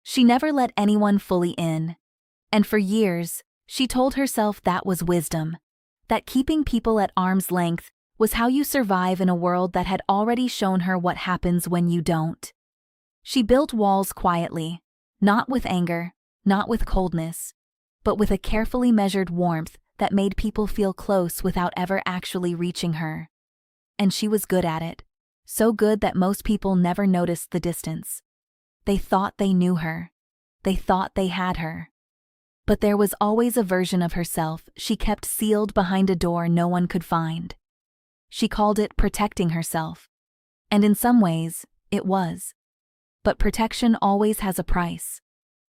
She never let anyone fully in. And for years, she told herself that was wisdom, that keeping people at arm's length was how you survive in a world that had already shown her what happens when you don't. She built walls quietly, not with anger, not with coldness, but with a carefully measured warmth that made people feel close without ever actually reaching her. And she was good at it, so good that most people never noticed the distance. They thought they knew her. They thought they had her. But there was always a version of herself she kept sealed behind a door no one could find. She called it protecting herself. And in some ways, it was. But protection always has a price.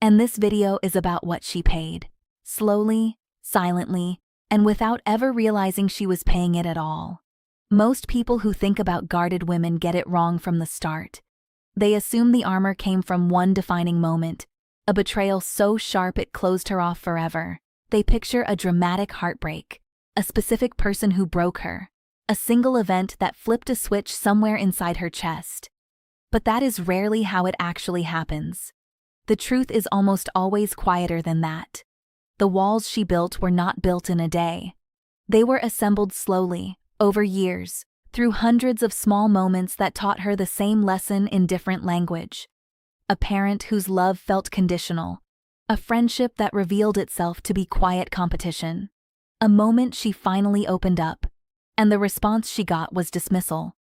And this video is about what she paid. Slowly, silently, and without ever realizing she was paying it at all. Most people who think about guarded women get it wrong from the start. They assume the armor came from one defining moment, a betrayal so sharp it closed her off forever. They picture a dramatic heartbreak, a specific person who broke her, a single event that flipped a switch somewhere inside her chest. But that is rarely how it actually happens. The truth is almost always quieter than that. The walls she built were not built in a day. They were assembled slowly, over years, through hundreds of small moments that taught her the same lesson in different language. A parent whose love felt conditional. A friendship that revealed itself to be quiet competition. A moment she finally opened up, and the response she got was dismissal.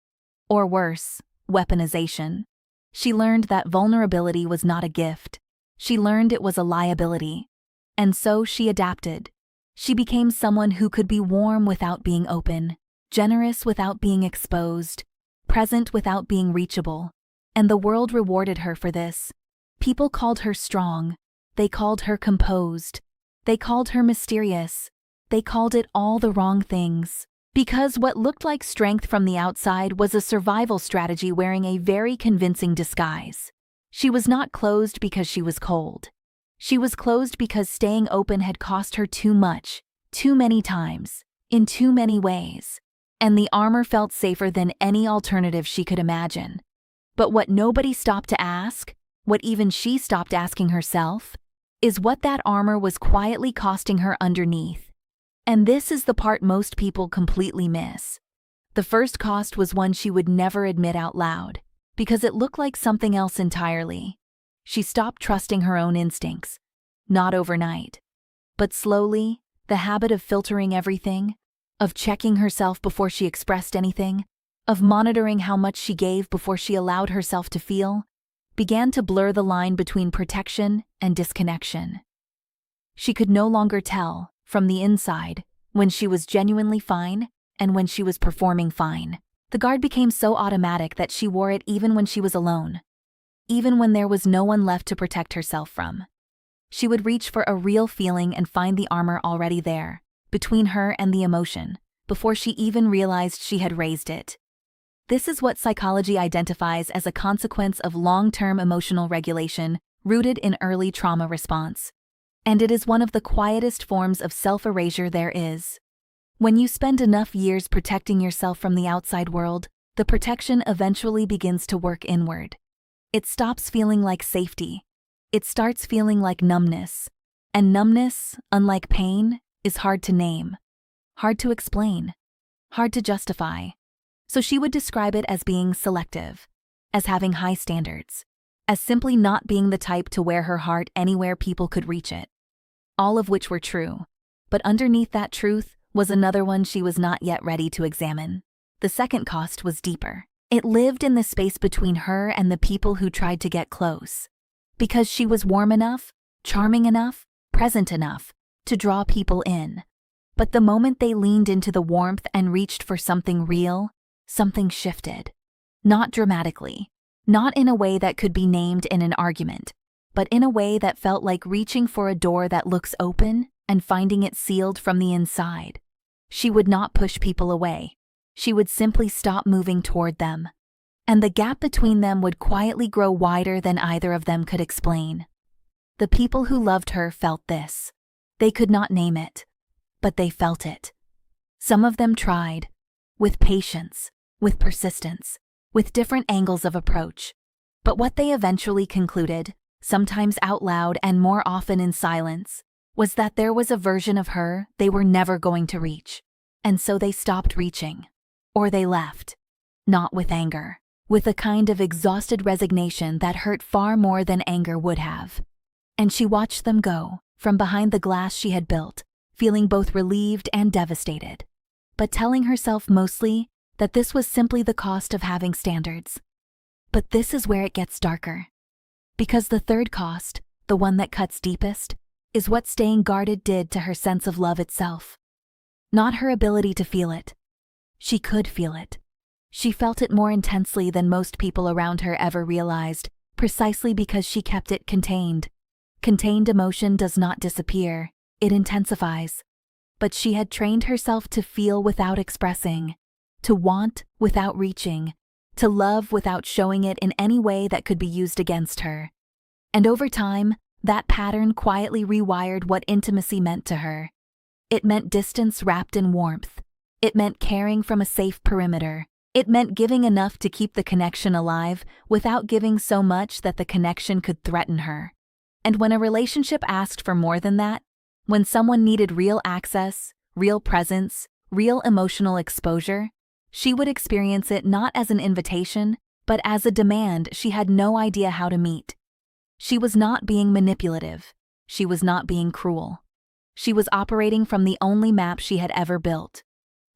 Or worse, weaponization. She learned that vulnerability was not a gift. She learned it was a liability. And so she adapted. She became someone who could be warm without being open, generous without being exposed, present without being reachable. And the world rewarded her for this. People called her strong. They called her composed. They called her mysterious. They called it all the wrong things. Because what looked like strength from the outside was a survival strategy wearing a very convincing disguise. She was not closed because she was cold. She was closed because staying open had cost her too much, too many times, in too many ways. And the armor felt safer than any alternative she could imagine. But what nobody stopped to ask, what even she stopped asking herself, is what that armor was quietly costing her underneath. And this is the part most people completely miss. The first cost was one she would never admit out loud, because it looked like something else entirely. She stopped trusting her own instincts. Not overnight. But slowly, the habit of filtering everything, of checking herself before she expressed anything, of monitoring how much she gave before she allowed herself to feel, began to blur the line between protection and disconnection. She could no longer tell, from the inside, when she was genuinely fine and when she was performing fine. The guard became so automatic that she wore it even when she was alone, even when there was no one left to protect herself from. She would reach for a real feeling and find the armor already there, between her and the emotion, before she even realized she had raised it. This is what psychology identifies as a consequence of long-term emotional regulation rooted in early trauma response. And it is one of the quietest forms of self-erasure there is. When you spend enough years protecting yourself from the outside world, the protection eventually begins to work inward. It stops feeling like safety. It starts feeling like numbness. And numbness, unlike pain, is hard to name, hard to explain, hard to justify. So she would describe it as being selective, as having high standards, as simply not being the type to wear her heart anywhere people could reach it. All of which were true. But underneath that truth was another one she was not yet ready to examine. The second cost was deeper. It lived in the space between her and the people who tried to get close. Because she was warm enough, charming enough, present enough, to draw people in. But the moment they leaned into the warmth and reached for something real, something shifted. Not dramatically, not in a way that could be named in an argument, but in a way that felt like reaching for a door that looks open and finding it sealed from the inside. She would not push people away. She would simply stop moving toward them. And the gap between them would quietly grow wider than either of them could explain. The people who loved her felt this. They could not name it, but they felt it. Some of them tried, with patience, with persistence, with different angles of approach. But what they eventually concluded, sometimes out loud and more often in silence, was that there was a version of her they were never going to reach. And so they stopped reaching. Or they left. Not with anger. With a kind of exhausted resignation that hurt far more than anger would have. And she watched them go, from behind the glass she had built, feeling both relieved and devastated. But telling herself mostly that this was simply the cost of having standards. But this is where it gets darker. Because the third cost, the one that cuts deepest, is what staying guarded did to her sense of love itself. Not her ability to feel it. She could feel it. She felt it more intensely than most people around her ever realized, precisely because she kept it contained. Contained emotion does not disappear, it intensifies. But she had trained herself to feel without expressing, to want without reaching, to love without showing it in any way that could be used against her. And over time, that pattern quietly rewired what intimacy meant to her. It meant distance wrapped in warmth. It meant caring from a safe perimeter. It meant giving enough to keep the connection alive without giving so much that the connection could threaten her. And when a relationship asked for more than that, when someone needed real access, real presence, real emotional exposure, she would experience it not as an invitation, but as a demand she had no idea how to meet. She was not being manipulative. She was not being cruel. She was operating from the only map she had ever built.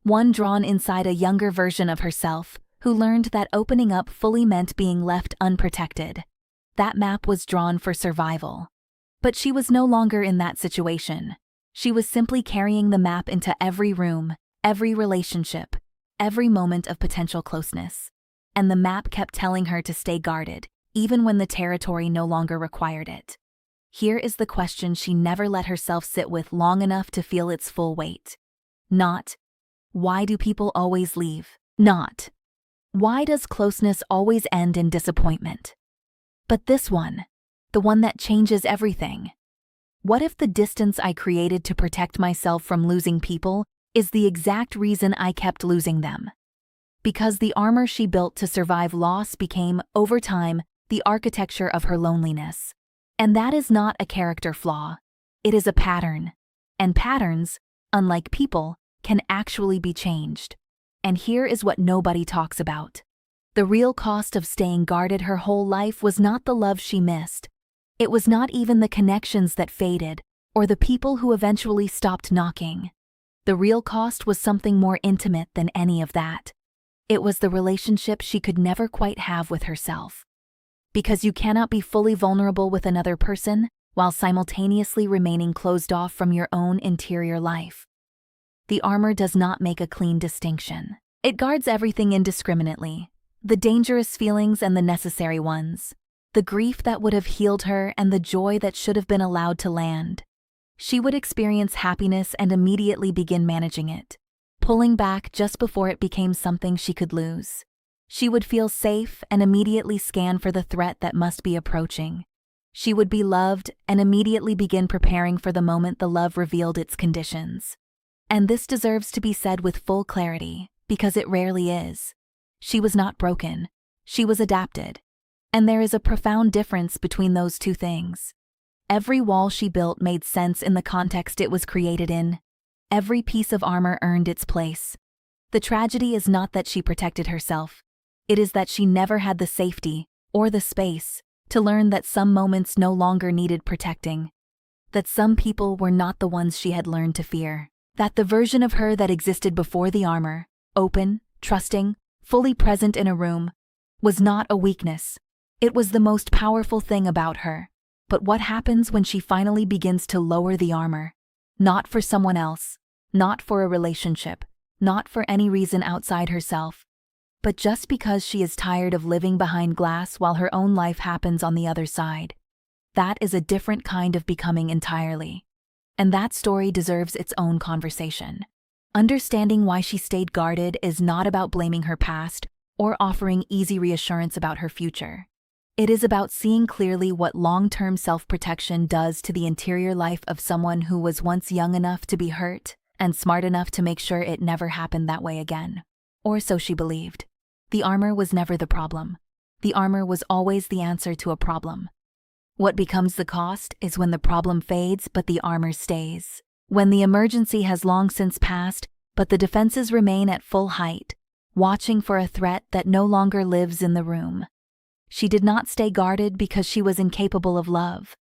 One drawn inside a younger version of herself, who learned that opening up fully meant being left unprotected. That map was drawn for survival. But she was no longer in that situation. She was simply carrying the map into every room, every relationship, every moment of potential closeness. And the map kept telling her to stay guarded, even when the territory no longer required it. Here is the question she never let herself sit with long enough to feel its full weight. Not, why do people always leave? Not, why does closeness always end in disappointment? But this one, the one that changes everything. What if the distance I created to protect myself from losing people is the exact reason I kept losing them? Because the armor she built to survive loss became, over time, the architecture of her loneliness. And that is not a character flaw. It is a pattern. And patterns, unlike people, can actually be changed. And here is what nobody talks about. The real cost of staying guarded her whole life was not the love she missed. It was not even the connections that faded, or the people who eventually stopped knocking. The real cost was something more intimate than any of that. It was the relationship she could never quite have with herself. Because you cannot be fully vulnerable with another person while simultaneously remaining closed off from your own interior life. The armor does not make a clean distinction. It guards everything indiscriminately, the dangerous feelings and the necessary ones, the grief that would have healed her and the joy that should have been allowed to land. She would experience happiness and immediately begin managing it, pulling back just before it became something she could lose. She would feel safe and immediately scan for the threat that must be approaching. She would be loved and immediately begin preparing for the moment the love revealed its conditions. And this deserves to be said with full clarity, because it rarely is. She was not broken. She was adapted. And there is a profound difference between those two things. Every wall she built made sense in the context it was created in. Every piece of armor earned its place. The tragedy is not that she protected herself. It is that she never had the safety, or the space, to learn that some moments no longer needed protecting. That some people were not the ones she had learned to fear. That the version of her that existed before the armor, open, trusting, fully present in a room, was not a weakness. It was the most powerful thing about her. But what happens when she finally begins to lower the armor? Not for someone else, not for a relationship, not for any reason outside herself, but just because she is tired of living behind glass while her own life happens on the other side. That is a different kind of becoming entirely. And that story deserves its own conversation. Understanding why she stayed guarded is not about blaming her past or offering easy reassurance about her future. It is about seeing clearly what long-term self-protection does to the interior life of someone who was once young enough to be hurt and smart enough to make sure it never happened that way again. Or so she believed. The armor was never the problem. The armor was always the answer to a problem. What becomes the cost is when the problem fades but the armor stays. When the emergency has long since passed but the defenses remain at full height, watching for a threat that no longer lives in the room. She did not stay guarded because she was incapable of love.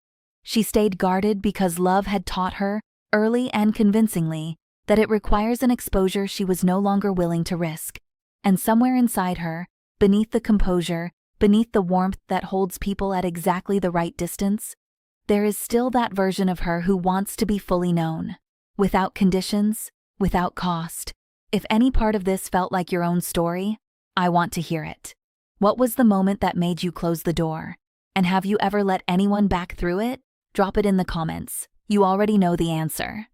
She stayed guarded because love had taught her, early and convincingly, that it requires an exposure she was no longer willing to risk. And somewhere inside her, beneath the composure, beneath the warmth that holds people at exactly the right distance, there is still that version of her who wants to be fully known. Without conditions, without cost. If any part of this felt like your own story, I want to hear it. What was the moment that made you close the door? And have you ever let anyone back through it? Drop it in the comments. You already know the answer.